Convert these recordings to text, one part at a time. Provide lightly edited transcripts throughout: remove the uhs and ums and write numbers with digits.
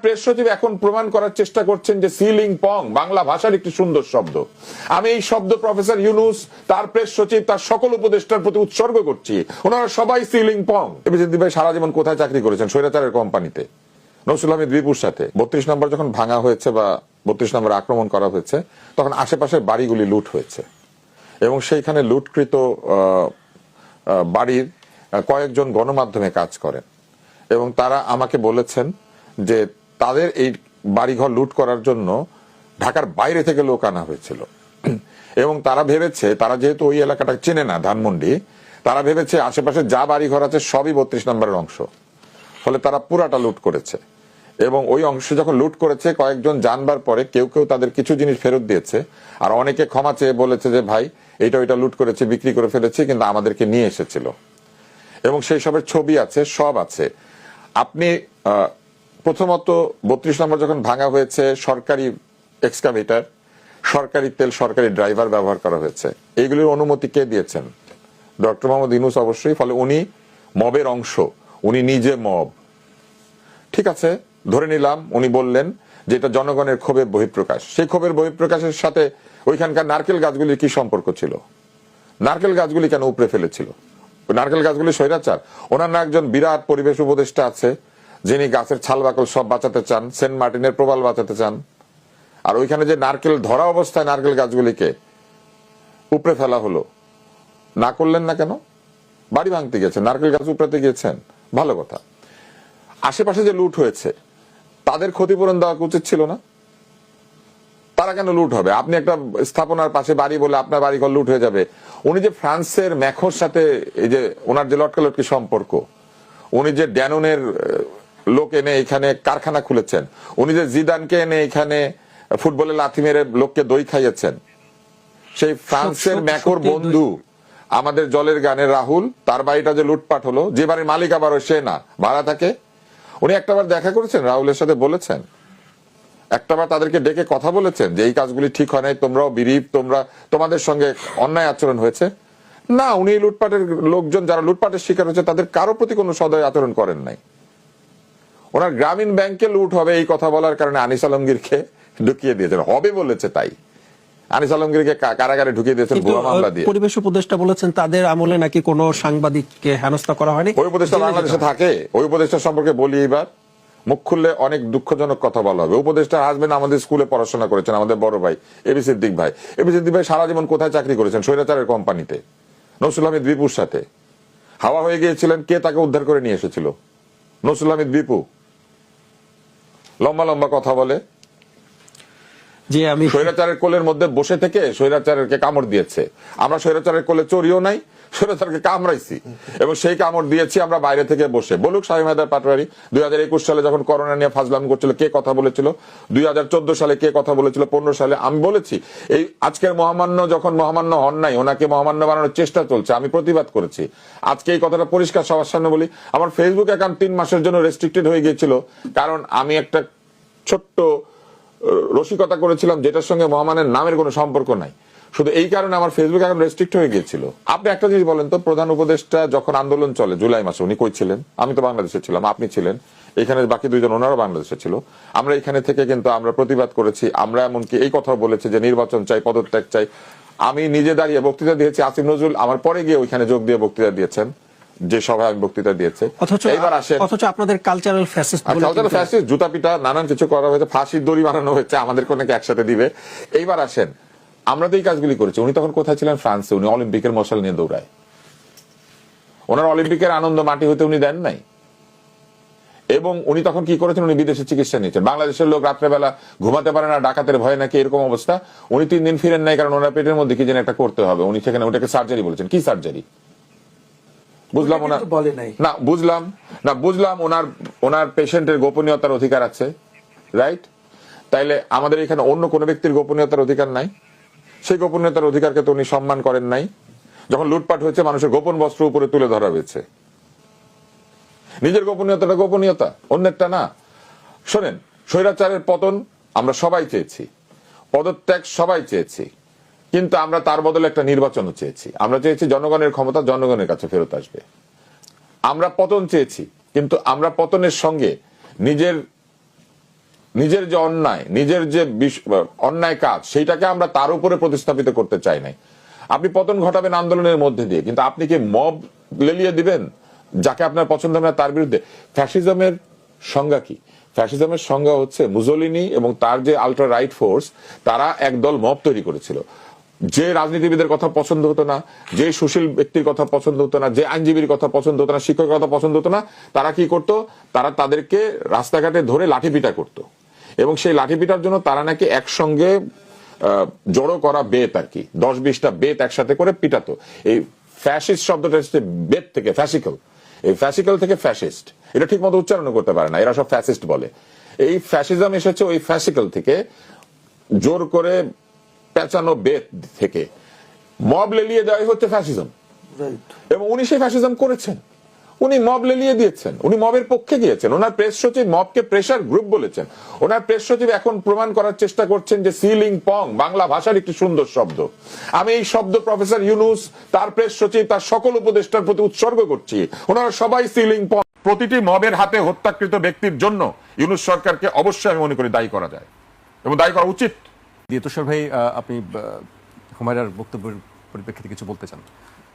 Press সচিব এখন প্রমাণ করার চেষ্টা করছেন যে সিলিং পং বাংলা ভাষার একটি সুন্দর শব্দ। আমি এই শব্দ প্রফেসর ইউনুস, তার প্রেস সচিব, তার সকল উপদেষ্টার প্রতি উৎসর্গ করছি। ওনারা সবাই সিলিং পং। এবিসি ভাই সারা জীবন কোথায় চাকরি করেছেন? স্বৈরাচারের কোম্পানিতে, নসরুল হামিদ বিপুর সাথে। 32 নম্বর যখন ভাঙা হয়েছে বা 32 নম্বর আক্রমণ করা হয়েছে, তখন আশেপাশের বাড়িগুলি লুট হয়েছে এবং সেইখানে লুটকৃত বাড়ির কয়েকজন গণমাধ্যমে কাজ করেন এবং তারা আমাকে বলেছেন যে তাদের এই বাড়িঘর লুট করার জন্য ঢাকার বাইরে থেকে লোক আনা হয়েছিল এবং তারা ভেবেছে, তারা যেহেতু ওই এলাকাটা চেনে না, ধানমন্ডি, তারা ভেবেছে আশেপাশে যা বাড়িঘর আছে সবই 32 নম্বরের অংশ, ফলে তারা পুরাটা লুট করেছে এবং ওই অংশ যখন লুট করেছে কয়েকজন জানবার পরে কেউ কেউ তাদের কিছু জিনিস ফেরত দিয়েছে আর অনেকে ক্ষমা চেয়ে বলেছে যে ভাই এইটা ওইটা লুট করেছে, বিক্রি করে ফেলেছে, কিন্তু আমাদেরকে নিয়ে এসেছিল এবং সেই সবের ছবি আছে, সব আছে। আপনি প্রথমত 32 নম্বর যখন ভাঙা হয়েছে, সরকারি এক্সকাভেটর, সরকারি তেল, সরকারি ড্রাইভার ব্যবহার করা হয়েছে। এইগুলির অনুমতি কে দিয়েছেন? ডক্টর মোহাম্মদ ইউনূস অবশ্যই। ফলে উনি মবের অংশ, উনি নিজে মব। ঠিক আছে, ধরে নিলাম উনি বললেন যে এটা জনগণের ক্ষোভের বহিঃপ্রকাশ। সেই ক্ষোভের বহিঃপ্রকাশের সাথে ওইখানকার নারকেল গাছগুলির কি সম্পর্ক ছিল? নারকেল গাছগুলি কেন উপড়ে ফেলেছিল? নারকেল গাছগুলি স্বৈরাচার? ওনার না একজন বিরাট পরিবেশ উপদেষ্টা আছে যিনি গাছের ছাল বাকল সব বাঁচাতে চান, সেন্ট মার্টিনের প্রবাল বাঁচাতে চান, আর ওইখানে যে নারকেল ধরা অবস্থায় নারকেল গাছগুলিকে উপড়ে ফেলা হলো, না করলেন না কেন? বাড়ি ভাঙতে গেছেন, নারকেল গাছ উপড়াতে গিয়েছেন, ভালো কথা। আশেপাশে যে লুট হয়েছে তাদের ক্ষতিপূরণ দেওয়া উচিত ছিল না? তারা কেন লুট হবে? আপনি একটা স্থাপনার পাশে বাড়ি বলে আপনার বাড়ি ঘর লুট হয়ে যাবে। উনি যে ফ্রান্সের ম্যাখোর সাথে এই যে ওনার যে লটকালটকি সম্পর্ক, উনি যে ড্যানোনের লোক এনে এখানে কারখানা খুলেছেন, উনি যে জিদানকে এনে এখানে ফুটবলে লাথি মেরে লোককে দই খাইয়েছেন, সেই ফ্রান্সের ম্যাখোর বন্ধু আমাদের জলের গানের রাহুল, তার বাড়িটা যে লুটপাট হলো, যে বাড়ির মালিক আবার সে না, ভাড়া থাকে। উনি একটাবার দেখা করেছেন, রাহুলের সাথে বলেছেন, একটাবার তাদেরকে ডেকে কথা বলেছেন যে এই কাজগুলি ঠিক হয় নাই, তোমরাও বিরিপ, তোমাদের সঙ্গে অন্যায় আচরণ হয়েছে? না, উনি লুটপাটের লোকজন যারা লুটপাটের শিকার হয়েছে তাদের কারো প্রতি কোনো সদয় আচরণ করেন নাই। ওনার গ্রামীণ ব্যাংকে লুট হবে এই কথা বলার কারণে আনিস আলমগীরকে ঢুকিয়ে দিয়েছেন, হবে বলেছে তাই আনিস আলমগীরকে কারাগারে ঢুকিয়ে দিয়েছেন ভুয়া মামলা দিয়ে। পরিবেশ উপদেষ্টা বলেছেন তাদের আমলে নাকি কোনো সাংবাদিককে হেনস্থা করা হয়নি। ওই উপদেষ্টা বাংলাদেশে থাকে? ওই উপদেষ্টা সম্পর্কে বলি, এবার মুখ খুললে অনেক দুঃখজনক কথা বলা হবে। উপদেষ্টার হাজবেন্ড আমাদের স্কুলে পড়াশোনা করেছেন, আমাদের বড় ভাই এবি সিদ্দিক ভাই। এবি সিদ্দিক ভাই সারা জীবন কোথায় চাকরি করেছেন? স্বৈরাচারের কোম্পানিতে, নসরুল হামিদ বিপুর সাথে। হাওয়া হয়ে গিয়েছিলেন, কে তাকে উদ্ধার করে নিয়ে এসেছিল? নসরুল হামিদ বিপু। লম্বা লম্বা কথা বলে। যে আমি স্বৈরাচারের কোলের মধ্যে বসে থেকে স্বৈরাচারকে কামড় দিয়েছে। আমরা স্বৈরাচারের কোলে চড়িও নাই, স্বৈরাচারকে কামড়াইছি এবং সেই কামড় দিয়েছি আমরা বাইরে থেকে বসে। বলুক শামীম হায়দার পাটোয়ারি 2021 সালে যখন করোনা নিয়ে ফাজলাম করছিল, কে কথা বলেছিল? 2014 সালে কে কথা বলেছিল? 15 সালে আমি বলেছি। এই আজকের মহামান্য যখন মহামান্য হন নাই, ওনাকে মহামান্য বানানোর চেষ্টা চলছে, আমি প্রতিবাদ করেছি। আজকে এই কথাটা পরিষ্কার সবার সামনে বলি, আমার ফেসবুক অ্যাকাউন্ট 3 মাসের জন্য রেস্ট্রিক্টেড হয়ে গিয়েছিল, কারণ আমি একটা ছোট্ট রসিকতা করেছিলাম যেটার সঙ্গে মহামানের নামের কোনো সম্পর্ক নাই। শুধু এই কারণে আমার ফেসবুক অ্যাকাউন্ট রেস্ট্রিক্ট হয়ে গিয়েছিল। আপনি একটা জিনিস বলেন তো, প্রধান উপদেষ্টা যখন আন্দোলন চলে জুলাই মাসে, উনি কই ছিলেন? আমি তো বাংলাদেশে ছিলাম, আপনি ছিলেন এখানে, বাকি 2 জন ওনারাও বাংলাদেশে ছিল। আমরা এখানে থেকে কিন্তু আমরা প্রতিবাদ করেছি। আমরা এমনকি এই কথাও বলেছি যে নির্বাচন চাই, পদত্যাগ চাই। আমি নিজে দাঁড়িয়ে বক্তৃতা দিয়েছি। আসিফ নজরুল আমার পরে গিয়ে ওইখানে যোগ দিয়ে বক্তৃতা দিয়েছেন, যে সভায় আমি বক্তৃতা দিয়েছে। এইবার আসেন, অথচ আপনাদের কালচারাল ফ্যাসিস্ট, কালচারাল ফ্যাসিস্ট, জুতা পিটা নানান কিছু করা হয়েছে, ফাঁসির দড়ি বানানো হয়েছে, আমাদের কোন একসাথে দিবে। এইবার আসেন, আমরা তো এই কাজগুলি করেছি। উনি তখন কোথায় ছিলেন? ফ্রান্সে। উনি অলিম্পিকের মশাল নিয়ে দৌড়ায়। ওনার অলিম্পিকের আনন্দ মাটি হতে উনি দেন নাই। এবং উনি তখন কি করেছেন? উনি বিদেশে চিকিৎসা নিয়েছেন। বাংলাদেশের লোক রাত্রেবেলা ঘুমাতে পারে না ডাকাতের ভয়ে নাকি, এরকম অবস্থা। উনি 3 দিন ফিরেন নাই, কারণ ওনার পেটের মধ্যে কি যেন একটা করতে হবে। উনি সেখানে ওটাকে সার্জারি বলেছেন। কি সার্জারি? বুঝলাম ওনার বলে নাই না, বুঝলাম ওনার পেশেন্টের গোপনীয়তার অধিকার আছে, রাইট? তাইলে আমাদের এখানে অন্য কোন ব্যক্তির গোপনীয়তার অধিকার নাই? সেই গোপনীয়তার অধিকারকে তো উনি সম্মান করেন নাই। যখন লুটপাট হয়েছে মানুষের গোপন বস্ত্র উপরে তুলে ধরা হয়েছে। নিজের গোপনীয়তাটা গোপনীয়তা, অন্যেরটা না। শোনেন, স্বৈরাচারের পতন আমরা সবাই চেয়েছি, পদত্যাগ সবাই চেয়েছি, কিন্তু আমরা তার বদলে একটা নির্বাচনও চেয়েছি। আমরা চেয়েছি জনগণের ক্ষমতা জনগণের কাছে ফেরত আসবে। আমরা পতন চেয়েছি, কিন্তু আমরা পতনের সঙ্গে নিজের নিজের যে অন্যায়, নিজের যে অন্যায় কাজ, সেইটাকে আমরা তার উপরে প্রতিস্থাপিত করতে চাই নাই। আপনি পতন ঘটাবেন আন্দোলনের মধ্যে দিয়ে, কিন্তু আপনি কি মব লেলিয়ে দিবেন যাকে আপনার পছন্দ না তার বিরুদ্ধে? ফ্যাসিজমের সংজ্ঞা কি? ফ্যাসিজমের সংজ্ঞা হচ্ছে মুসোলিনি এবং তার যে আল্ট্রা রাইট ফোর্স, তারা একদল মব তৈরি করেছিল। যে রাজনীতিবিদের কথা পছন্দ হতো না, যে সুশীল ব্যক্তির কথা পছন্দ হতো না, যে আইনজীবীর কথা পছন্দ হতো না, শিক্ষকের কথা পছন্দ হতো না, তারা কি করতো? তারা তাদেরকে রাস্তাঘাটে ধরে লাঠিপিটা করতো। এবং সেই লাঠিপিটার জন্য তারা নাকি একসঙ্গে জড়ো করা বেত আর কি, 10-20টা বেত একসাথে করে পিটাতো। এই ফ্যাসিস্ট শব্দটা হচ্ছে বেত থেকে, ফ্যাসিকল। এই ফ্যাসিকল থেকে ফ্যাসিস্ট, এটা ঠিক মতো উচ্চারণ করতে পারে না, এরা সব ফ্যাসিস্ট বলে। এই ফ্যাসিজম এসেছে ওই ফ্যাসিকল থেকে, জোর করে পেঁচানো বেত থেকে। মব লেলিয়ে দেওয়াই হচ্ছে ফ্যাসিজম, এবং উনি সেই ফ্যাসিজম করেছেন। উনি মব লেলিয়ে দিয়েছেন, উনি মবের পক্ষে গিয়েছেন। ওনার প্রেস সচিব মবকে প্রেসার গ্রুপ বলেছেন। ওনার প্রেস সচিব এখন প্রমাণ করার চেষ্টা করছেন যে সিলিং পং বাংলা ভাষার একটি সুন্দর শব্দ। আমি এই শব্দ প্রফেসর ইউনুস, তার প্রেস সচিব, তার সকল উপদেষ্টার প্রতি উৎসর্গ করছি। ওনারা সবাই সিলিং পং। প্রতিটি মবের হাতে হত্যাকৃত ব্যক্তির জন্য ইউনুস সরকারকে অবশ্যই আমি মনে করি দায়ী করা যায় এবং দায়ী করা উচিত। তুষার ভাই, আপনি হুমায়রার বক্তব্যের পরিপ্রেক্ষিতে কিছু বলতে চান?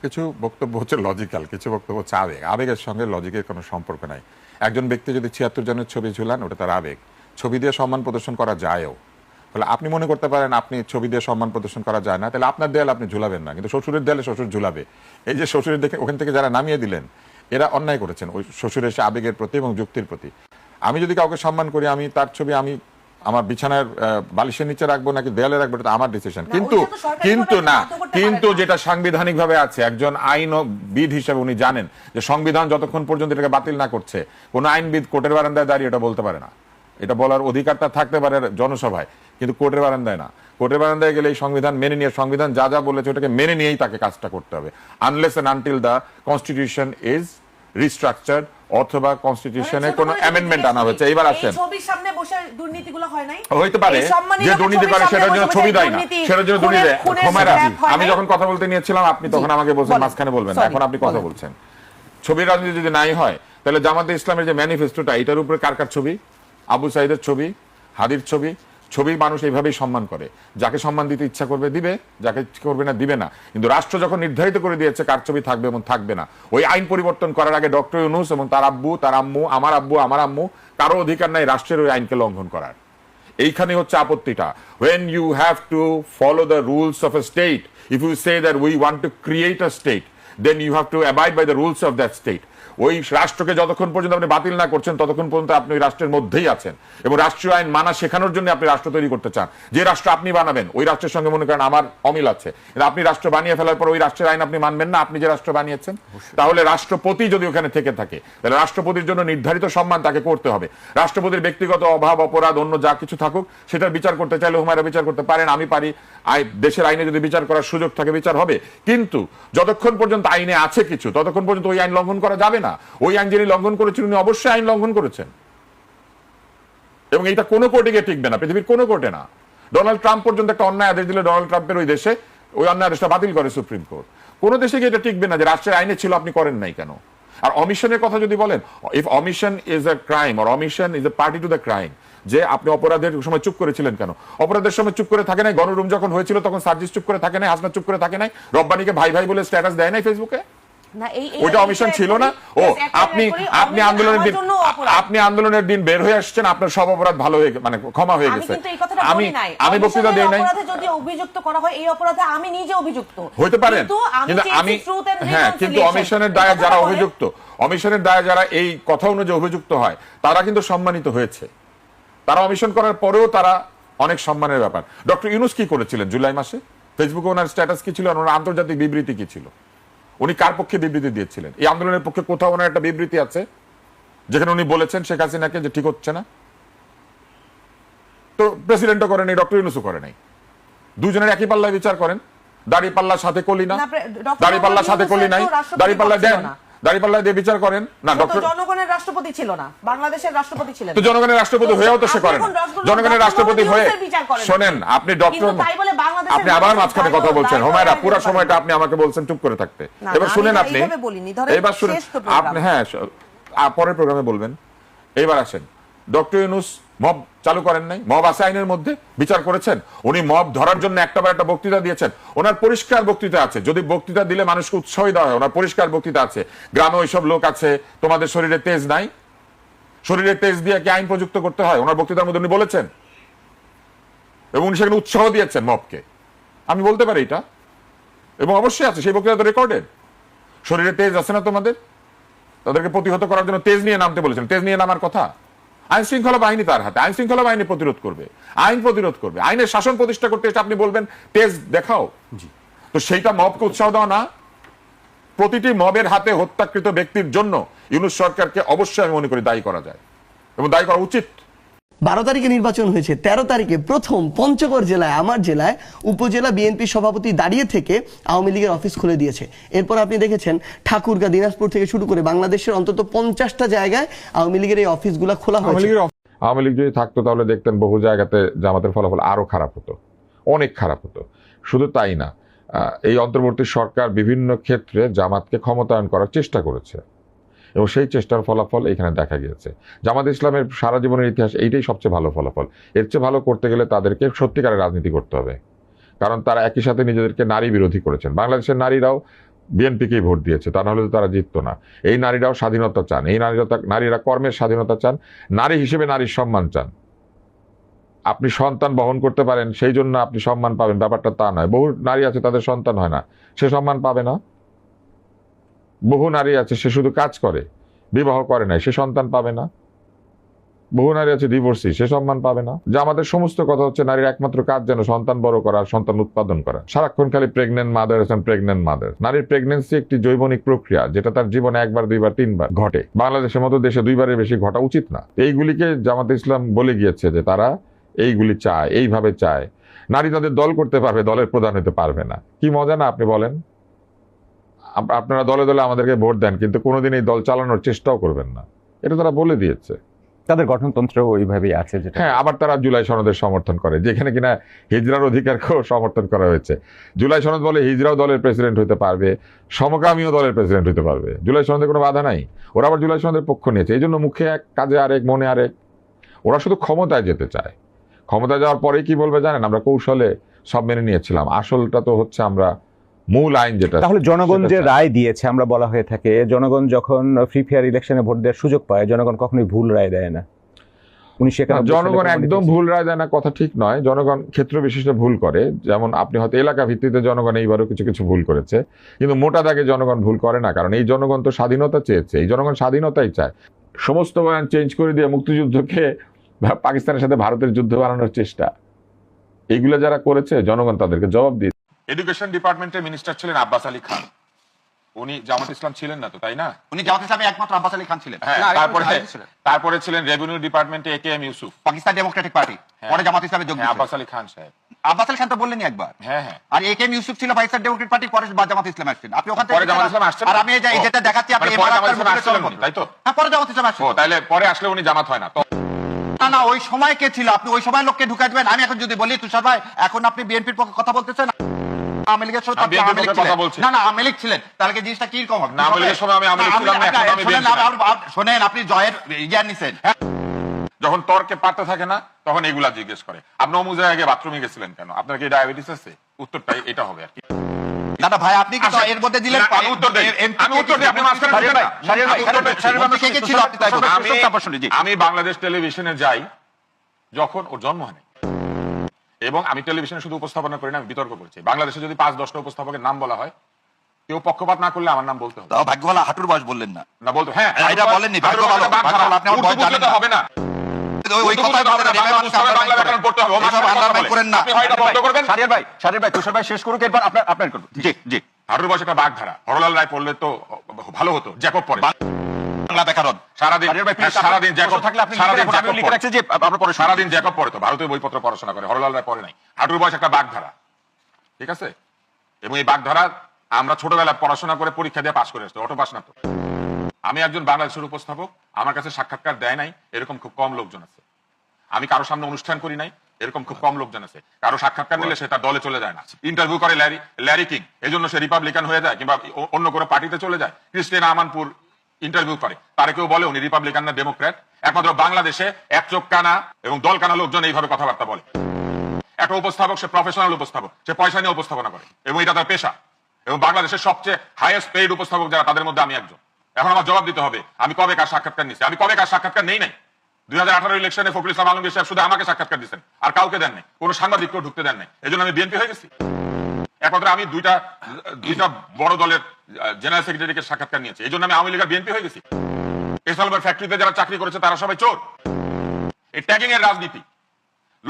কিছু বক্তব্য হচ্ছে লজিক্যাল, কিছু বক্তব্য হচ্ছে আবেগ। আবেগের সঙ্গে লজিকের কোনো সম্পর্ক নাই। একজন ব্যক্তি যদি 76 জনের ছবি ঝুলান, ওটা তার আবেগ। ছবি দিয়ে সম্মান প্রদর্শন করা যায়ও। তাহলে আপনি মনে করতে পারেন আপনি ছবি দিয়ে সম্মান প্রদর্শন করা যায় না, তাহলে আপনার দেয়াল আপনি ঝুলাবেন না, কিন্তু শ্বশুরের দেয়ালে শ্বশুর ঝুলাবে। এই যে শ্বশুরের দেখে ওখান থেকে যারা নামিয়ে দিলেন, এরা অন্যায় করেছেন ওই শ্বশুরের সে আবেগের প্রতি এবং যুক্তির প্রতি। আমি যদি কাউকে সম্মান করি, আমি তার ছবি আমি আমার বিছানার বালিশের নিচে রাখবো নাকি দেয়ালে রাখবো, এটা আমার ডিসিশন। কিন্তু যেটা সাংবিধানিক ভাবে আছে, একজন আইনবিদ হিসেবে উনি জানেন যে সংবিধান যতক্ষণ পর্যন্ত এটাকে বাতিল না করছে, কোন আইনবিদ কোর্টের বারান্দায় দাঁড়িয়ে এটা বলতে পারে না। এটা বলার অধিকারটা থাকতে পারে জনসভায়, কিন্তু কোর্টের বারান্দায় না। কোর্টের বারান্দায় গেলে এই সংবিধান মেনে নিয়ে, সংবিধান যা যা বলেছে ওটাকে মেনে নিয়েই তাকে কাজটা করতে হবে, unless and until the constitution is restructured অথবা কনস্টিটিউশনে কোনো অ্যামেন্ডমেন্ট আনা হয়েছে। এবার আসেন, ছবির সামনে বসে দুর্নীতিগুলো হয় নাই, হইতে পারে যে দুর্নীতি করে সেটার জন্য ছবি দেয় না, সেটার জন্য দুর্নীতি। হুমায়রা, আমি যখন কথা বলতে নিয়েছিলাম আপনি তখন আমাকে বলছেন মাঝখানে বলবেন না, এখন আপনি কথা বলছেন। ছবির রাজনীতি যদি নাই হয়, তাহলে জামাতে ইসলামের যে ম্যানিফেস্টোটা, এটার উপরে কার কার ছবি? আবু সাইদের ছবি, হাদির ছবি। ছবি মানুষ এইভাবেই সম্মান করে, যাকে সম্মান দিতে ইচ্ছা করবে দিবে, যাকে করবে না দিবে না। কিন্তু রাষ্ট্র যখন নির্ধারিত করে দিয়েছে কার ছবি থাকবে এবং থাকবে না, ওই আইন পরিবর্তন করার আগে ডক্টর ইউনূস এবং তার আব্বু, তার আম্মু, আমার আব্বু, আমার আম্মু, কারো অধিকার নাই রাষ্ট্রের ওই আইনকে লঙ্ঘন করার। এইখানে হচ্ছে আপত্তিটা। when you have to follow the rules of a state, if you say that we want to create a state, then you have to abide by the rules of that state. ওই রাষ্ট্রকে যতক্ষণ পর্যন্ত আপনি বাতিল না করছেন, ততক্ষণ পর্যন্ত আপনি ওই রাষ্ট্রের মধ্যেই আছেন এবং রাষ্ট্রীয় আইন মানা শেখানোর জন্য আপনি রাষ্ট্র তৈরি করতে চান। যে রাষ্ট্র আপনি বানাবেন, ওই রাষ্ট্রের সঙ্গে মনে করেন আমার অমিল আছে, কিন্তু আপনি রাষ্ট্র বানিয়ে ফেলার পর ওই রাষ্ট্রের আইন আপনি মানবেন না, আপনি যে রাষ্ট্র বানিয়েছেন। তাহলে রাষ্ট্রপতি যদি ওখানে থেকে থাকে, তাহলে রাষ্ট্রপতির জন্য নির্ধারিত সম্মান তাকে করতে হবে। রাষ্ট্রপতির ব্যক্তিগত অভাব, অপরাধ, অন্য যা কিছু থাকুক, সেটার বিচার করতে চাইলে হুমায়রা বিচার করতে পারেন, আমি পারি। দেশের আইনে যদি বিচার করার সুযোগ থাকে বিচার হবে, কিন্তু যতক্ষণ পর্যন্ত আইনে আছে কিছু, ততক্ষণ পর্যন্ত ওই আইন লঙ্ঘন করা যাবে না। ওই আইন যিনি লঙ্ঘন করেছেন উনি অবশ্যই আইন লঙ্ঘন করেছেন, এবং এটা কোনো কোর্টে গিয়ে টিকবে না, পৃথিবীর কোনো কোর্টে না। ডোনাল্ড ট্রাম্প পর্যন্ত একটা অন্যায় আদেশ দিলে ডোনাল্ড ট্রাম্পের ওই দেশে ওই অন্যায় আদেশটা বাতিল করে সুপ্রিম কোর্ট। কোনো দেশে গিয়ে এটা টিকবে না যে রাষ্ট্রের আইনে ছিল আপনি করেন নাই কেন। আর অমিশনের কথা যদি বলেন, if omission is a crime or omission is a party to the crime, যে আপনি অপরাধের সময় চুপ করেছিলেন কেন? অপরাধের সময় চুপ করে থাকে নাই? গণরুম যখন হয়েছিল তখন সার্জিস চুপ করে থাকে নাই? হাসনা চুপ করে থাকে নাই? রব্বানিকে ভাই ভাই বলে স্ট্যাটাস দেয় নাই ফেসবুকে? ওইটা অমিশন ছিল না? ও আপনি আন্দোলনের দিন বের হয়ে আসছেন, আপনার সব অপরাধ ভালো হয়ে মানে ক্ষমা হয়ে গেছে। আমি বক্তৃতা দেই নাই। যদি অভিযুক্ত করা হয় এই অপরাধে, আমি নিজে অভিযুক্ত হইতে পারেন, কিন্তু আমি হ্যাঁ, কিন্তু অমিশনের দায়ে যারা অভিযুক্ত, অমিশনের দায়ে যারা এই কথা অনুযায়ী অভিযুক্ত হয়, তারা কিন্তু সম্মানিত হয়েছে। তারা অমিশন করার পরেও তারা অনেক সম্মানের ব্যাপার। ডক্টর ইউনূস কি করেছিলেন জুলাই মাসে? ফেসবুকে ওনার স্ট্যাটাস কি ছিল? ওনার আন্তর্জাতিক বিবৃতি কি ছিল? উনি কার পক্ষে বিবৃতি দিয়েছিলেন? এই আন্দোলনের পক্ষে কোথাও ওনার একটা বিবৃতি আছে যেখানে উনি বলেছেন শেখ হাসিনাকে যে ঠিক হচ্ছে না? তো প্রেসিডেন্টও করেন নাই, ডক্টর ইউনূসও করে নাই। দুজনের একই পাল্লায় বিচার করেন। দাড়ি পাল্লার সাথে কলি না, দাড়ি পাল্লার সাথে কলি নাই, দাড়ি পাল্লা দেন, দাড়ি পাল্লা দিয়ে বিচার করেন না। ডক্টর জনগণের রাষ্ট্রপতি ছিল না, বাংলাদেশের রাষ্ট্রপতি ছিলেন। তো জনগণের রাষ্ট্রপতি হয়েও তো সে করেন। জনগণের রাষ্ট্রপতি হয়ে শোনেন, আপনি ডক্টর, আপনি আবার মাঝখানে কথা বলছেন। হুমায়রা, পুরো সময়টা আপনি আমাকে বলছেন চুপ করে থাকতে। এবার শুনেন, আপনি এবার শুনেন, আপনি হ্যাঁ পরের প্রোগ্রামে বলবেন। এবার আসেন, ডক্টর ইউনূস মব চালু করেন নাই? মব আছে আইনের মধ্যে, বিচার করেছেন? উনি মব ধরার জন্য একটাবার একটা বক্তৃতা দিয়েছেন, ওনার পরিষ্কার বক্তৃতা আছে। যদি বক্তৃতা দিলে মানুষকে উৎসাহ দেওয়া হয়, ওনার পরিষ্কার বক্তৃতা আছে। গ্রামে ওইসব লোক আছে, তোমাদের শরীরে তেজ নাই, শরীরে তেজ দিয়ে কি আইন প্রযুক্ত করতে হয়? ওনার বক্তৃতার মধ্যে উনি বলেছেন, এবং উনি সেখানে উৎসাহ দিয়েছেন মবকে। আমি বলতে পারি এটা, এবং অবশ্যই আছে, সেই বক্তৃতা তো রেকর্ডেড। শরীরে তেজ আছে না তোমাদের? তাদেরকে প্রতিহত করার জন্য তেজ নিয়ে নামতে বলেছেন। তেজ নিয়ে নামার কথা? আইন শৃঙ্খলা বাহিনী তার হাতে, আইন শৃঙ্খলা বাহিনী প্রতিরোধ করবে, আইন প্রতিরোধ করবে। আইনের শাসন প্রতিষ্ঠা করতে এসে আপনি বলবেন তেজ দেখাও? তো সেইটা মবকে উৎসাহ দেওয়া না? প্রতিটি মবের হাতে হত্যাকৃত ব্যক্তির জন্য ইউনূস সরকারকে অবশ্যই আমি মনে করি দায়ী করা যায়, এবং দায়ী করা উচিত। 12 তারিখে নির্বাচন হয়েছে, 13 তারিখে প্রথম পঞ্চগড় জেলায়, আমার জেলায় উপজেলা বিএনপি সভাপতি দাঁড়িয়ে থেকে আওয়ামী লীগের অফিস খুলে দিয়েছে। এরপর আপনি দেখেছেন ঠাকুরগাঁ, দিনাজপুর থেকে শুরু করে বাংলাদেশের অন্তত 50টা জায়গায় আওয়ামী লীগের এই অফিসগুলো খোলা হয়েছে। আওয়ামী লীগ যদি থাকতো তাহলে দেখতেন বহু জায়গাতে জামাতের ফলাফল আরো খারাপ হতো, অনেক খারাপ হতো। শুধু তাই না, এই অন্তর্বর্তী সরকার বিভিন্ন ক্ষেত্রে জামাতকে ক্ষমতায়ন করার চেষ্টা করেছে, এবং সেই চেষ্টার ফলাফল এখানে দেখা গিয়েছে। জামাত ইসলামের সারা জীবনের ইতিহাস এইটাই সবচেয়ে ভালো ফলাফল। এর চেয়ে ভালো করতে গেলে তাদেরকে সত্যিকারের রাজনীতি করতে হবে, কারণ তারা একই সাথে নিজেদেরকে নারী বিরোধী করেছেন। বাংলাদেশের নারীরাও বিএনপিকেই ভোট দিয়েছে, তা নাহলে তো তারা জিততো না। এই নারীরাও স্বাধীনতা চান, এই নারীরা কর্মের স্বাধীনতা চান, নারী হিসেবে নারীর সম্মান চান। আপনি সন্তান বহন করতে পারেন সেই জন্য আপনি সম্মান পাবেন, ব্যাপারটা তা নয়। বহু নারী আছে তাদের সন্তান হয় না, সে সম্মান পাবে না। বহু নারী আছে সে শুধু কাজ করে, বিবাহ করে নাই, সে সন্তান পাবে না। বহু নারী আছে ডিভোর্সি, সে সম্মান পাবে না। যে আমাদের সমস্ত কথা হচ্ছে নারীর একমাত্র কাজ যেন সন্তান বড় করা, সন্তান উৎপাদন করা। সারাক্ষণ খালি প্রেগনেন্ট মাদার আছেন, প্রেগনেন্ট মাদার। নারীর প্রেগনেন্সি একটি জৈবনিক প্রক্রিয়া, যেটা তার জীবনে একবার, দুইবার, তিনবার ঘটে। বাংলাদেশের মতো দেশে দুইবারের বেশি ঘটা উচিত না। এইগুলিকে জামাত ইসলাম বলে গিয়েছে যে তারা এইগুলি চায়, এইভাবে চায়। নারী তাদের দল করতে পারবে, দলের প্রধান হতে পারবে না। কি মজা না আপনি বলেন? আপনারা দলে দলে আমাদেরকে ভোট দেন, কিন্তু কোনোদিন এই দল চালানোর চেষ্টাও করবেন না, এটা তারা বলে দিয়েছে। তাদের গঠনতন্ত্র ওইভাবেই আছে যেটা। হ্যাঁ, আবার তারা জুলাই সনদের সমর্থন করে, যেখানে কিনা হিজরার অধিকারকেও সমর্থন করা হয়েছে। জুলাই সনদ বলে হিজরাও দলের প্রেসিডেন্ট হতে পারবে, সমকামীও দলের প্রেসিডেন্ট হতে পারবে। জুলাই সনদে কোনো বাধা নাই। ওরা আবার জুলাই সনদের পক্ষ নিয়েছে, এই জন্য মুখে এক, কাজে আরেক, মনে আরেক। ওরা শুধু ক্ষমতায় যেতে চায়। ক্ষমতায় যাওয়ার পরেই কি বলবে জানেন? আমরা কৌশলে সব মেনে নিয়েছিলাম। আসলটা তো হচ্ছে আমরা মূল আইন যেটা। তাহলে জনগণ যে রায় দিয়েছে, আমরা বলা হয়ে থাকে জনগণ যখন ফ্রি ফেয়ার ইলেকশনে ভোট দেওয়ার সুযোগ পায়, জনগণ কখনোই ভুল রায় দেয় না। জনগণ একদম ভুল রায় দেয় না কথা ঠিক নয়, জনগণ ক্ষেত্র বিশেষে ভুল করে। যেমন আপনি হয়তো এলাকা ভিত্তিতে জনগণ এইবারও কিছু কিছু ভুল করেছে, কিন্তু মোটা দাগে জনগণ ভুল করে না, কারণ এই জনগণ তো স্বাধীনতা চেয়েছে। এই জনগণ স্বাধীনতাই চায়। সমস্ত বয়ান চেঞ্জ করে দিয়ে মুক্তিযুদ্ধকে পাকিস্তানের সাথে ভারতের যুদ্ধ বানানোর চেষ্টা, এইগুলো যারা করেছে জনগণ তাদেরকে জবাব দিয়ে। এডুকেশন ডিপার্টমেন্টের মিনিস্টার ছিলেন আব্বাস আলী খান। উনি জামাত ইসলাম ছিলেন না তো, তাই না? উনি জামাত ইসলামে একমাত্র আব্বাস আলী খান ছিলেন। হ্যাঁ, তারপরে ছিলেন রেভিনিউ ডিপার্টমেন্টে A K M Yusuf, Pakistan democratic party, পরে জামাত ইসলামে যোগ দিয়েছেন। আব্বাস আলী খান সাহেব। আব্বাস আলী খান তো বললেনই একবার। হ্যাঁ হ্যাঁ। আর এ কে এম ইউসুফ ছিল পাকিস্তান ডেমোক্রেটিক পার্টি, পরে জামাত ইসলাম আসছেন। আপনি ওখান থেকে পরে জামাত ইসলাম আসছেন, আর আমি যেটা দেখাচ্ছি আপনি পরে জামাত ইসলাম আসছিলেন উনি, তাই তো? হ্যাঁ, পরে জামাত ইসলাম আসছেন। ও, তাহলে পরে আসলে উনি জামাত হয় না তো? না না, ওই সময় কে ছিল? আপনি ওই সময় লোককে ঢুকাই দিবেন। আমি এখন যদি বলি তুষার ভাই এখন আপনি বিএনপির পক্ষে কথা বলতেছেন, আওয়ামী লীগের সাথে আপনি আওয়ামী লীগ কথা বলছেন। না না, আওয়ামী লীগ ছিলেন, তাহলে কি জিনিসটা কি রকম হবে? না, আওয়ামী লীগের সময় আমি আওয়ামী লীগ ছিলাম না, এখন আমি বিএনপি। শুনেন, আপনি জয়ের জ্ঞান নিছেন। যখন তর্কে পারতে থাকে না তখন এগুলা জিজ্ঞেস করে। আপনি অমুক জায়গায় বাথরুমে গেছিলেন কেন? আপনার কি ডায়াবেটিস আছে? উত্তরটা এটা হবে আর কি। দাদা ভাই, আপনি কি এর মধ্যে দিলেন? আমি উত্তর দেই, আপনি উত্তর দেই, আপনি মাঝখানে বলবেন না। আমি বাংলাদেশ টেলিভিশনে যাই যখন ওর জন্ম হয়, এবং আমি টেলিভিশনে শুধু উপস্থাপনা করি না, আমি বিতর্ক করছি। বাংলাদেশে যদি 5-10টা উপস্থাপকের নাম বলা হয়, কেউ পক্ষপাত না করলে আমার নাম বলতে হবে। ভাগ্য ভালো হাঁটুর বয়স বললেন না। না বলতে, হ্যাঁ এটা বলেননি, ভাগ্য ভালো, আপনি আমার বয়স জানেন না। হবে না, ওই কথা হবে না, বাংলা ব্যাকরণ পড়তে হবে। করেন না। আপনি হয়তো বন্ধ করবেন। শাহরিয়ার ভাই, তুষার ভাই শেষ করুক, এরপর আপনার করব। জি জি। হাঁটুর বয়স একটা বাগধারা। হরলাল রায় পড়লে তো ভালো হতো, জ্যাকব পড়ে। বাংলা ব্যাকরণ সারাদিন জ্যাকব থাকলে আপনি সারাদিন জ্যাকব পড়ে তো, ভারতীয় বইপত্র পড়াশোনা করে। হরলাল রায় পড়ে নাই। হাঁটুর বয়স একটা বাগধারা, ঠিক আছে? এবং এই বাগধারা আমরা ছোটবেলায় পড়াশোনা করে পরীক্ষা দিয়ে পাস করে আসতো, অটো পাস না তো। আমি একজন বাংলাদেশের উপস্থাপক, আমার কাছে সাক্ষাৎকার দেয় নাই এরকম খুব কম লোকজন আছে। আমি কারো সামনে অনুষ্ঠান করি নাই এরকম খুব কম লোকজন আছে। কারো সাক্ষাৎকার নিলে সে তার দলে চলে যায় না, ইন্টারভিউ করে ল্যারি কিং, এই জন্য সে রিপাবলিকান হয়ে যায়, কিংবা অন্য কোনো পার্টিতে চলে যায়। ক্রিস্টিয়ান আমানপুর ইন্টারভিউ করে, তারা কেউ বলে উনি রিপাবলিকান না ডেমোক্র্যাট? একমাত্র বাংলাদেশে এক চোখ কানা এবং দল কানা লোকজন এইভাবে কথাবার্তা বলে। একটা উপস্থাপক, সে প্রফেশনাল উপস্থাপক, সে পয়সা নিয়ে উপস্থাপনা করে এবং এটা তার পেশা। এবং বাংলাদেশের সবচেয়ে হাইয়েস্ট পেইড উপস্থাপক যারা, তাদের মধ্যে আমি একজন। এখন আমার জবাব দিতে হবে আমি কবে কার সাক্ষাৎকার নিচ্ছি। আমি কবে কার সাক্ষাৎকার নেই নাই। 2018 ইলেকশনে ফখরুল ইসলাম আলমগীর সাহেব শুধু আমাকে সাক্ষাৎকার দিচ্ছেন, আর কাউকে দেন নাই, কোনো সাংবাদিককেও ঢুকতে দেন নাই। এই জন্য আমি বিএনপি হয়ে গেছি। একমাত্র আমি দুইটা বড় দলের জেনারেল সেক্রেটারিকে সাক্ষাৎকার নিয়েছি, এই জন্য আমি আওয়ামী লীগের বিএনপি হয়ে গেছি। এসআলমের ফ্যাক্টরিতে যারা চাকরি করেছে তারা সবাই চোর। এই ট্যাগিং এর রাজনীতি,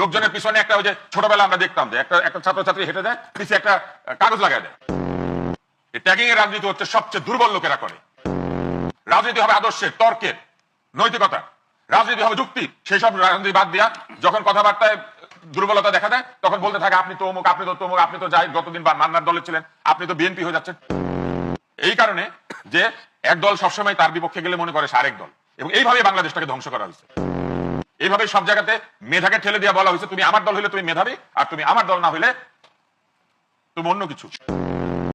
লোকজনের পিছনে একটা, ওই যে ছোটবেলা আমরা দেখতাম যে একটা ছাত্রছাত্রী হেঁটে যায়, পিছিয়ে একটা কাগজ লাগায় দেয়। এই ট্যাগিং এর রাজনীতি হচ্ছে সবচেয়ে দুর্বল লোকেরা করে। রাজনীতি হবে আদর্শের, তর্কের, নৈতিকতা, রাজনীতি হবে যুক্তি। সেই সব রাজনীতি বাদ দিয়া যখন কথাবার্তায় দুর্বলতা দেখা দেয়, তখন বলতে থাকে আপনি তো অমুক, আপনি তো তমুক, আপনি তো যাই গতদিন মান্নার দলে ছিলেন, আপনি তো বিএনপি হয়ে যাচ্ছেন। এই কারণে যে এক দল সবসময় তার বিপক্ষে গেলে মনে করে সে আরেক দল, এবং এইভাবে বাংলাদেশটাকে ধ্বংস করা হয়েছে। এইভাবে সব জায়গাতে মেধাকে ঠেলে দিয়ে বলা হয়েছে তুমি আমার দল হইলে তুমি মেধাবী, আর তুমি আমার দল না হইলে তুমি অন্য কিছু।